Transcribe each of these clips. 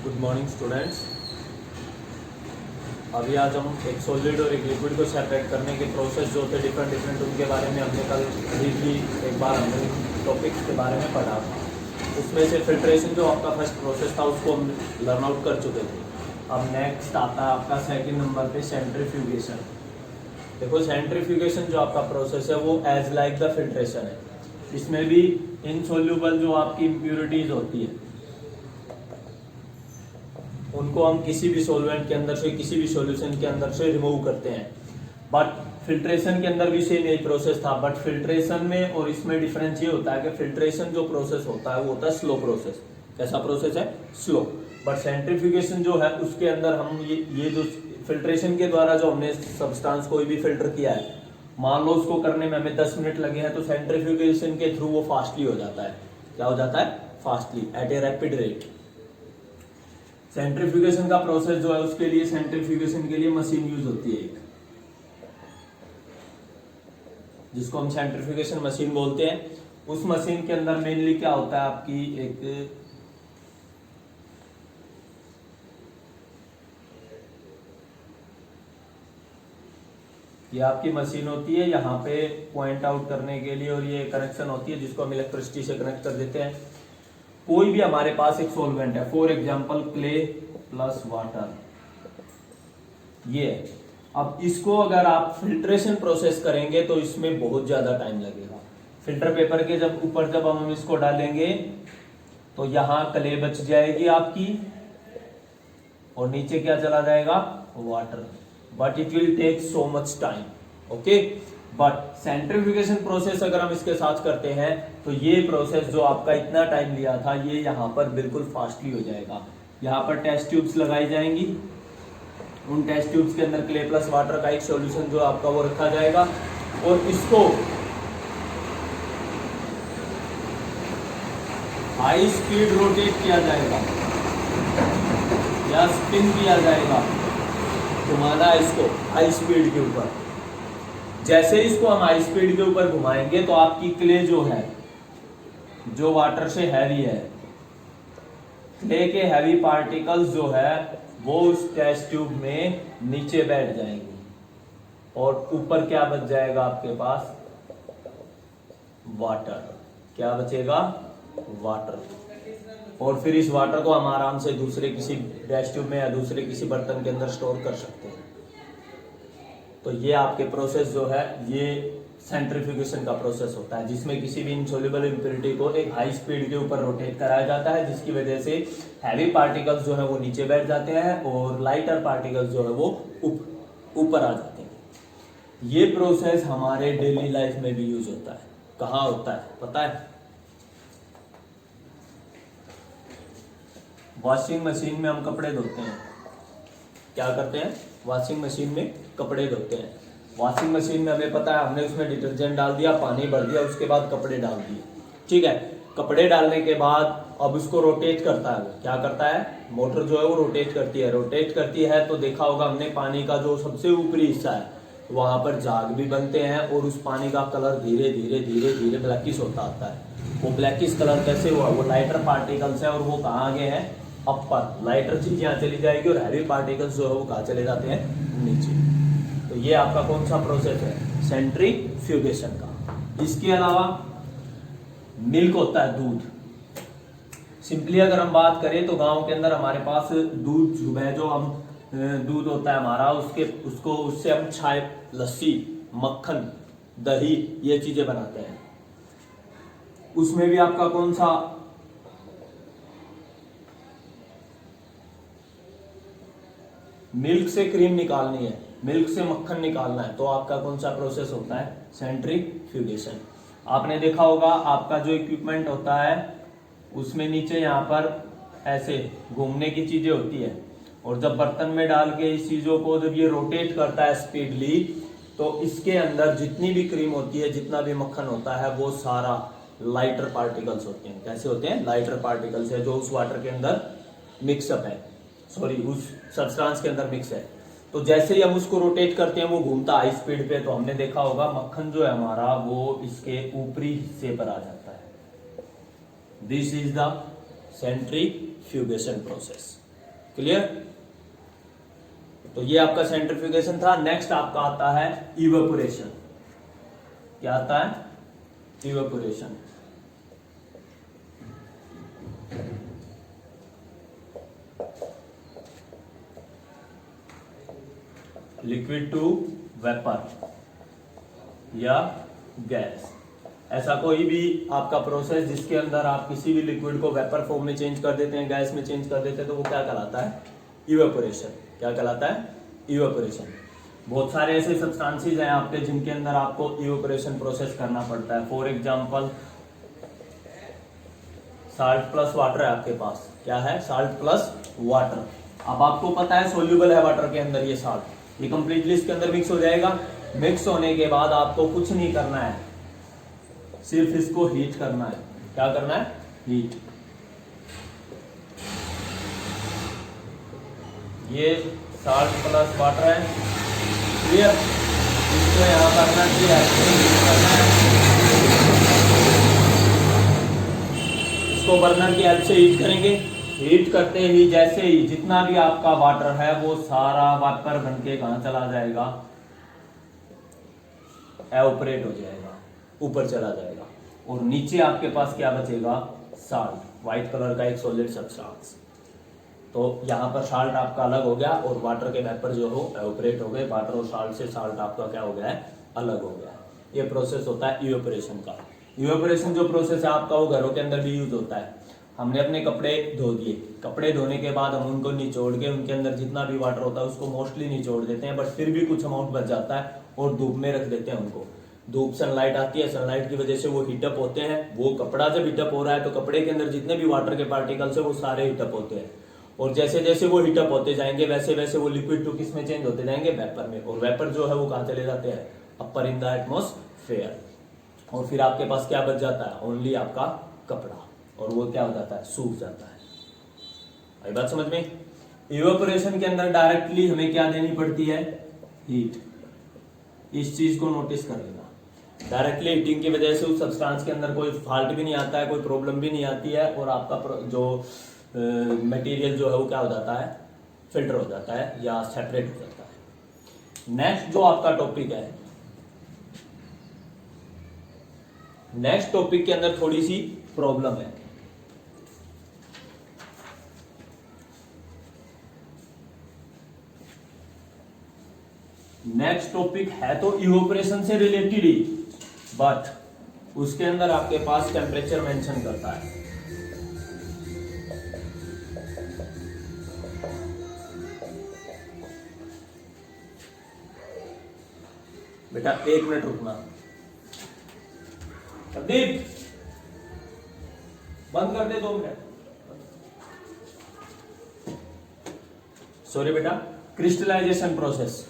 Good morning students. अभी आज हम एक सॉलिड और एक लिक्विड को सेपरेट करने के प्रोसेस जो होते हैं डिफरेंट उनके बारे में हमने कल भी एक बार हमने टॉपिक्स के बारे में पढ़ा था। उसमें से फिल्ट्रेशन जो आपका फर्स्ट प्रोसेस था उसको हम लर्न आउट कर चुके थे। अब नेक्स्ट आता है आपका सेकंड नंबर पे सेंट्रीफ्यूगेशन। देखो सेंट्रीफ्यूगेशन जो आपका प्रोसेस है वो एज लाइक द फिल्ट्रेशन है। इसमें भी इनसोल्यूबल जो आपकी इम्प्योरिटीज होती है उनको हम किसी भी सॉल्वेंट के अंदर से किसी भी सॉल्यूशन के अंदर से रिमूव करते हैं। बट फिल्ट्रेशन के अंदर भी सेम यही प्रोसेस था, बट फिल्ट्रेशन में और इसमें डिफरेंस ये होता है कि फिल्ट्रेशन जो प्रोसेस होता है वो होता है स्लो प्रोसेस। कैसा प्रोसेस है? स्लो। बट सेंट्रीफ्यूगेशन जो है उसके अंदर हम ये जो फिल्ट्रेशन के द्वारा जो हमने सब्सटेंस कोई भी फिल्टर किया है, मान लो उसको करने में हमें 10 मिनट लगे हैं, तो सेंट्रीफ्यूगेशन के थ्रू वो फास्टली हो जाता है। क्या हो जाता है? Fastly, at a rapid rate. Centrifugation का प्रोसेस जो है उसके लिए सेंट्रीफ्यूगेशन के लिए मशीन यूज होती है एक, जिसको हम सेंट्रीफ्यूगेशन मशीन बोलते हैं। उस मशीन के अंदर मेनली क्या होता है आपकी एक ये आपकी मशीन होती है यहाँ पे पॉइंट आउट करने के लिए, और ये कनेक्शन होती है जिसको हम इलेक्ट्रिसिटी से कनेक्ट कर देते हैं। कोई भी हमारे पास एक सॉल्वेंट है, for example clay plus water, ये अब इसको अगर आप फिल्ट्रेशन प्रोसेस करेंगे तो इसमें बहुत ज्यादा टाइम लगेगा। फिल्टर पेपर के ऊपर जब हम इसको डालेंगे तो यहाँ क्ले बच जाएगी आपकी और नीचे क्या चला जाएगा? Water. But it will take so much time. Okay, but centrifugation process अगर हम इसके साथ करते हैं तो ये प्रोसेस जो आपका इतना टाइम लिया था ये यहाँ पर बिल्कुल फास्टली हो जाएगा। यहाँ पर टेस्ट ट्यूब्स लगाई जाएंगी, उन टेस्ट ट्यूब्स के अंदर क्ले प्लस वाटर का एक सॉल्यूशन जो आपका वो रखा जाएगा और इसको हाई स्पीड रोटेट किया जाएगा या स्पिन किया जाएगा, घुमाना है इसको हाई स्पीड के ऊपर। जैसे इसको हम हाई स्पीड के ऊपर घुमाएंगे तो आपकी क्ले जो है जो वाटर से हैवी है, क्ले के हैवी पार्टिकल्स जो है वो उस टेस्ट ट्यूब में नीचे बैठ जाएंगे और ऊपर क्या बच जाएगा आपके पास? वाटर। क्या बचेगा? वाटर। और फिर इस वाटर को हम आराम से दूसरे किसी टेस्ट ट्यूब में या दूसरे किसी बर्तन के अंदर स्टोर कर सकते हैं। तो ये आपके प्रोसेस जो है ये सेंट्रीफ्यूगेशन का प्रोसेस होता है, जिसमें किसी भी इनसोल्यूबल इम्प्योरिटी को एक हाई स्पीड के ऊपर रोटेट कराया जाता है, जिसकी वजह से हैवी पार्टिकल्स जो है वो नीचे बैठ जाते हैं और लाइटर पार्टिकल्स जो है वो ऊपर आ जाते हैं। ये प्रोसेस हमारे डेली लाइफ में भी यूज होता है। कहाँ होता है पता है? वॉशिंग मशीन में हम कपड़े धोते हैं। क्या करते हैं? वॉशिंग मशीन में कपड़े धोते हैं। वॉशिंग मशीन में हमें पता है हमने उसमें डिटर्जेंट डाल दिया, पानी भर दिया, उसके बाद कपड़े डाल दिए। ठीक है, कपड़े डालने के बाद अब उसको रोटेट करता है। वो क्या करता है? मोटर जो है वो रोटेट करती है। रोटेट करती है तो देखा होगा हमने पानी का जो सबसे ऊपरी हिस्सा है वहां पर झाग भी बनते हैं और उस पानी का कलर धीरे धीरे धीरे धीरे ब्लैकिश होता आता है। वो ब्लैकिश कलर कैसे हुआ? वो लाइटर पार्टिकल्स है और वो कहाँ आगे है? अपर। लाइटर चीज यहाँ चली जाएगी और हैवी पार्टिकल्स जो है वो कहाँ चले जाते हैं? नीचे। तो ये आपका कौन सा प्रोसेस है? सेंट्रीफ्यूगेशन का। इसके अलावा मिल्क होता है, दूध। सिंपली अगर हम बात करें तो गांव के अंदर हमारे पास दूध जो है, जो हम दूध होता है हमारा, उससे हम चाय, लस्सी, मक्खन, दही ये चीजें बनाते हैं। उसमें भी आपका कौन सा? मिल्क से क्रीम निकालनी है, मिल्क से मक्खन निकालना है, तो आपका कौन सा प्रोसेस होता है? सेंट्रीफ्यूगेशन। आपने देखा होगा आपका जो इक्विपमेंट होता है उसमें नीचे यहाँ पर ऐसे घूमने की चीजें होती है और जब बर्तन में डाल के इस चीजों को जब ये रोटेट करता है स्पीडली तो इसके अंदर जितनी भी क्रीम होती है, जितना भी मक्खन होता है, वो सारा लाइटर पार्टिकल्स होते हैं। कैसे होते हैं? लाइटर पार्टिकल्स है जो उस वाटर के अंदर मिक्सअप है, उस सब्सटेंस के अंदर मिक्स है। तो जैसे ही हम उसको रोटेट करते हैं वो घूमता हाई स्पीड पे, तो हमने देखा होगा मक्खन जो है हमारा वो इसके ऊपरी हिस्से पर आ जाता है। This is the centrifugation process. Clear? तो ये आपका सेंट्रीफ्यूगेशन था। नेक्स्ट आपका आता है इवेपोरेशन। क्या आता है? इवेपोरेशन। लिक्विड टू वेपर या गैस, ऐसा कोई भी आपका प्रोसेस जिसके अंदर आप किसी भी लिक्विड को वेपर फॉर्म में चेंज कर देते हैं, गैस में चेंज कर देते हैं, तो वो क्या कहलाता है? इवेपोरेशन। क्या कहलाता है? इवेपोरेशन। बहुत सारे ऐसे सब्सटेंसेस हैं आपके जिनके अंदर आपको इवेपोरेशन प्रोसेस करना पड़ता है। For example salt plus water है आपके पास। क्या है? Salt plus water. अब आपको पता है सोल्यूबल है वाटर के अंदर ये साल्ट, ये कंप्लीटली इसके अंदर मिक्स हो जाएगा। मिक्स होने के बाद आपको कुछ नहीं करना है, सिर्फ इसको हीट करना है। क्या करना है? हीट। ये साल्ट प्लस वाटर है, क्लियर? इसको यहां करना है, इसको बर्नर की हेल्प से हीट करेंगे। हीट करते ही जैसे ही जितना भी आपका वाटर है वो सारा वापर बन के कहां चला जाएगा? एवोपरेट हो जाएगा, ऊपर चला जाएगा, और नीचे आपके पास क्या बचेगा? साल्ट, व्हाइट कलर का एक सॉलिड सब्सटेंस। तो यहाँ पर साल्ट आपका अलग हो गया और वाटर के वेपर जो हो एवोपरेट हो गए। वाटर और साल्ट से साल्ट आपका क्या हो गया है? अलग हो गया है। ये प्रोसेस होता है इवेपोरेशन का। इवेपोरेशन जो प्रोसेस है आपका वो घरों के अंदर भी यूज होता है। हमने अपने कपड़े धो दिए, कपड़े धोने के बाद हम उनको निचोड़ के उनके अंदर जितना भी वाटर होता है उसको मोस्टली निचोड़ देते हैं, बट फिर भी कुछ अमाउंट बच जाता है और धूप में रख देते हैं उनको। धूप, सनलाइट आती है, सनलाइट की वजह से वो हीटअप होते हैं। वो कपड़ा जब हीटअप हो रहा है तो कपड़े के अंदर जितने भी वाटर के पार्टिकल्स है वो सारे हीटअप होते हैं, और जैसे जैसे वो हीटअप होते जाएंगे वैसे वैसे वो लिक्विड टू किस में चेंज होते जाएंगे? वेपर में। और वेपर जो है वो कहाँ चले जाते हैं? अपर इन द एटमॉस्फेयर। और फिर आपके पास क्या बच जाता है? ओनली आपका कपड़ा, और वो क्या हो जाता है? सूख जाता है। आई बात समझ में? इवेपोरेशन के अंदर डायरेक्टली हमें क्या देनी पड़ती है? हीट। इस चीज को नोटिस कर लेना। डायरेक्टली हीटिंग की वजह से उस सब्सटेंस के अंदर कोई फॉल्ट भी नहीं आता है, कोई प्रॉब्लम भी नहीं आती है, और आपका जो मटेरियल जो है वो क्या हो जाता है? फिल्टर हो जाता है या सेपरेट हो जाता है। नेक्स्ट जो आपका टॉपिक है, नेक्स्ट टॉपिक के अंदर थोड़ी सी प्रॉब्लम है। नेक्स्ट टॉपिक है तो इवेपोरेशन से रिलेटेड ही, बट उसके अंदर आपके पास टेम्परेचर मेंशन करता है। बेटा 1 मिनट रुकना। प्रदीप बंद कर दे 2 मिनट। सॉरी बेटा, क्रिस्टलाइजेशन प्रोसेस।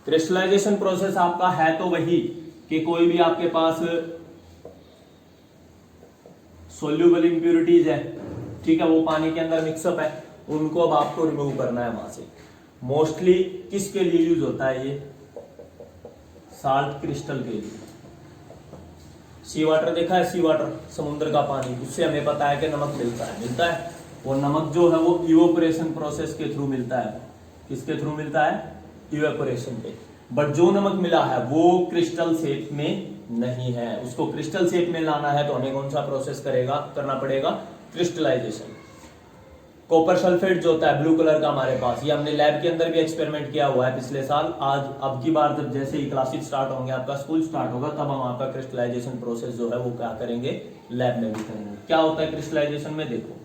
क्रिस्टलाइजेशन प्रोसेस आपका है तो वही कि कोई भी आपके पास सोल्यूबल इंप्यूरिटीज है, ठीक है, वो पानी के अंदर मिक्सअप है, उनको अब आपको रिमूव करना है वहां से। मोस्टली किसके लिए यूज होता है ये? साल्ट क्रिस्टल के लिए। सी वाटर देखा है? सी वाटर, समुद्र का पानी, उससे हमें पता है कि नमक मिलता है। वो नमक जो है वो इवेपोरेशन प्रोसेस के थ्रू मिलता है। किसके थ्रू मिलता है? इवेपोरेशन पे। बट जो नमक मिला है वो क्रिस्टल शेप में नहीं है। उसको क्रिस्टल शेप में लाना है तो हमें कौन सा प्रोसेस करना पड़ेगा? क्रिस्टलाइजेशन। कॉपर सल्फेट जो होता है ब्लू कलर का हमारे पास, ये हमने लैब के अंदर भी एक्सपेरिमेंट किया हुआ है पिछले साल। आज अब की बार जब जैसे ही क्लासेस स्टार्ट होंगे, आपका स्कूल स्टार्ट होगा, तब हम आपका क्रिस्टलाइजेशन प्रोसेस जो है वो क्या करेंगे? लैब में भी करेंगे। क्या होता है क्रिस्टलाइजेशन में? देखो,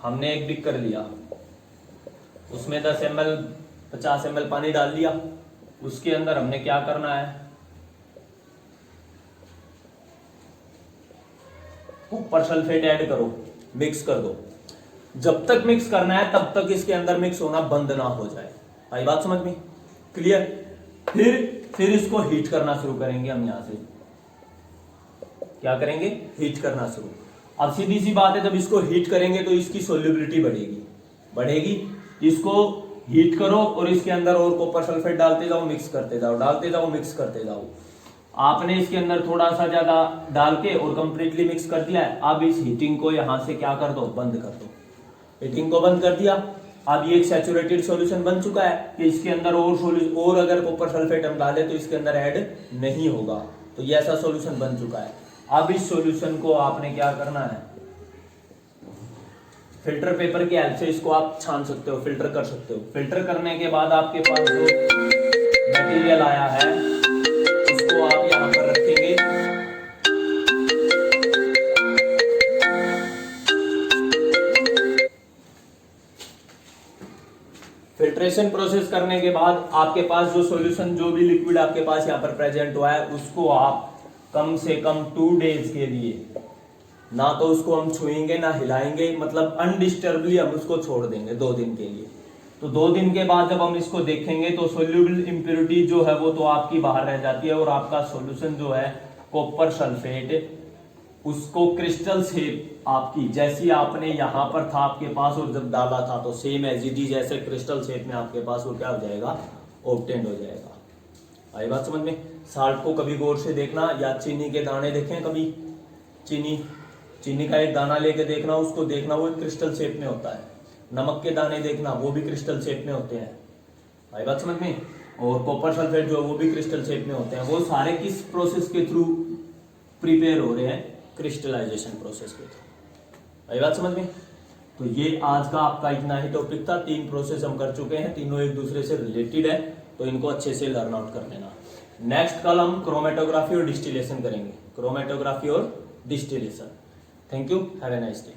हमने एक बिकर लिया, उसमें 10 ml 50 ml पानी डाल दिया, उसके अंदर हमने क्या करना है? कॉपर सल्फेट ऐड करो, मिक्स कर दो। जब तक मिक्स करना है तब तक इसके अंदर मिक्स होना बंद ना हो जाए। आई बात समझ में? क्लियर? फिर इसको हीट करना शुरू करेंगे हम। यहां से क्या करेंगे? हीट करना शुरू। अब सीधी सी बात है, जब इसको हीट करेंगे तो इसकी सोल्यूबिलिटी बढ़ेगी। इसको हीट करो और इसके अंदर और कॉपर सल्फेट डालते जाओ, मिक्स करते जाओ, डालते जाओ, मिक्स करते जाओ। आपने इसके अंदर थोड़ा सा ज्यादा डाल के और कंप्लीटली मिक्स कर दिया है। अब इस हीटिंग को यहां से क्या कर दो? बंद कर दो। हीटिंग को बंद कर दिया। अब ये एक सैचुरेटेड सॉल्यूशन बन चुका है कि इसके अंदर और अगर कॉपर सल्फेट हम डालें तो इसके अंदर ऐड नहीं होगा, तो ये ऐसा सॉल्यूशन बन चुका है। अब इस सॉल्यूशन को आपने क्या करना है, फिल्टर पेपर की हेल्प से इसको आप छान सकते हो, फिल्टर कर सकते हो। फिल्टर करने के बाद आपके पास जो मटेरियल आया है उसको आप यहां पर रखेंगे। फिल्ट्रेशन प्रोसेस करने के बाद आपके पास जो सॉल्यूशन, जो भी लिक्विड आपके पास यहाँ पर प्रेजेंट हुआ है, उसको आप कम से कम 2 डेज के लिए, ना तो उसको हम छुएंगे ना हिलाएंगे, मतलब अनडिस्टर्बली हम उसको छोड़ देंगे 2 दिन के लिए। तो 2 दिन के बाद जब हम इसको देखेंगे तो सोल्यूबल इम्प्योरिटी जो है वो तो आपकी बाहर रह जाती है, और आपका सॉल्यूशन जो है कॉपर सल्फेट, उसको क्रिस्टल शेप आपकी जैसी आपने यहां पर था आपके पास और जब डाला था तो सेम एज इट इज जैसे क्रिस्टल शेप में आपके पास वो क्या हो जाएगा, ऑब्टेन्ड हो जाएगा। आई बात समझ में। साल्ट को कभी गौर से देखना, या चीनी के दाने देखें कभी, चीनी का एक दाना लेके देखना, उसको देखना वो क्रिस्टल शेप में होता है। नमक के दाने देखना, वो भी क्रिस्टल शेप में होते हैं। आई बात समझ में। और कॉपर सल्फेट जो है वो भी क्रिस्टल शेप में होते हैं। वो सारे किस प्रोसेस के थ्रू प्रिपेयर हो रहे हैं, क्रिस्टलाइजेशन प्रोसेस के थ्रू। आई बात समझ में। तो ये आज का आपका इतना ही टॉपिक था। 3 प्रोसेस हम कर चुके हैं, तीनों एक दूसरे से रिलेटेड है, तो इनको अच्छे से लर्न आउट कर लेना। नेक्स्ट कल हम क्रोमेटोग्राफी और डिस्टिलेशन करेंगे, क्रोमेटोग्राफी और distillation. Thank you, have a nice day.